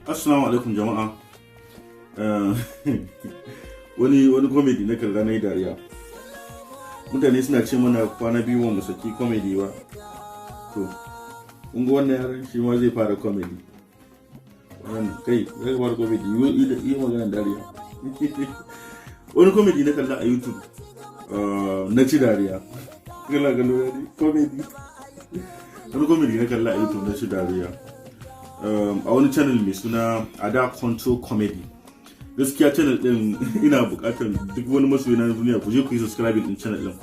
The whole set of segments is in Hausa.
Assalamu alaikum jama'a. Wani comedy na kalla na dariya. Mutane suna ce mana kwana biyu ba mu saki comedy ba. To, kun ga wannan yaran shi ma zai fara comedy. Wannan kai zai fara comedy yi magana dariya. Wani comedy na kalla a YouTube na ci dariya. Kalla comedy. Wani comedy na kalla a YouTube na ci dariya. A wani channel mai suna Ada Control Comedy. Gaskiya channel din ina bukatar duk wani masoyi na duniya ku je ku yi subscribe din channel din.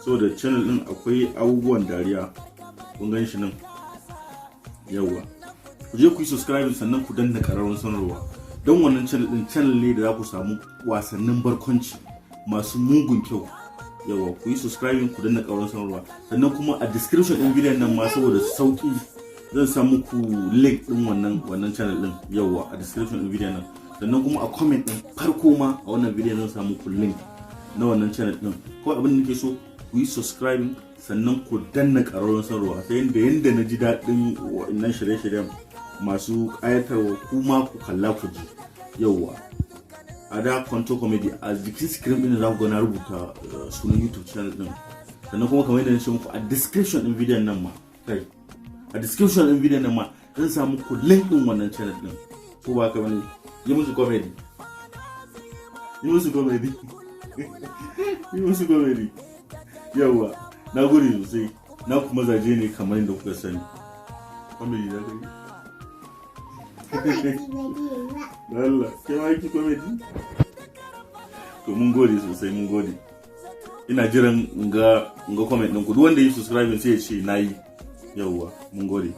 So da channel din akwai abubuwan dariya. Kun gan shi nan. Yawa. Ku je ku yi subscribe sannan ku danna ƙararrawar sanarwa. Don wannan channel ne da za ku samu wasannin barkwanci masu mugun kyau. Yawa, ku yi subscribe ku danna ƙararrawar sanarwa. Sannan kuma a description din bidiyon nan ma saboda sauki zan sa muku link din wannan channel din yawa a description din video nan, sannan kuma a comment din farko ma a wannan video zan sa muku link na wannan channel din. Kawai abin da nake so ku yi subscribe sannan ku danna ƙararrawar sanarwa sai yanda na ji daɗin wannan shirye-shiryen masu ƙayatarwa kuma ku kalla ku ji yawa. Ada Control Comedy a jikin screen din za ku ga na rubuta sunan YouTube channel din, sannan kuma kamar yadda na ce muku a description din video nan ma kai a description din video nan ma zan samu ku link din wannan channel din ko ba ka bane. Yi musu comedy yawa. Na gode sosai, na kuma mazaje ne kamar yadda kuka sani. Comedy da kai Allah ke ma ki comedy to mun gode sosai, mun gode. Ina jiran ga comment din ku, duk wanda yi subscribe sai ya ce nayi. Yauwa, mun gode.